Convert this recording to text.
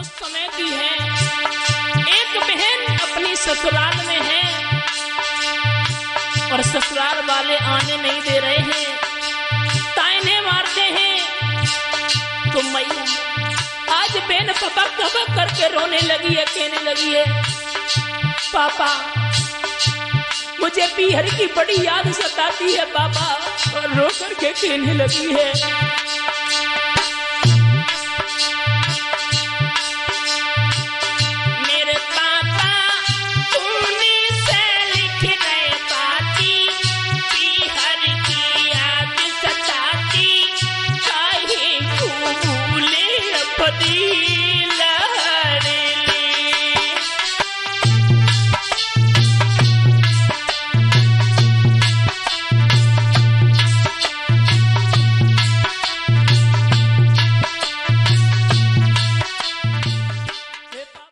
उस समय की है। एक बहन अपनी ससुराल में है और ससुराल वाले आने नहीं दे रहे हैं, ताने मारते हैं। तो मैया आज बहन पपक पपक करके रोने लगी है, कहने लगी है, पापा मुझे पीहर की बड़ी याद सताती है पापा, और रो करके कहने लगी है,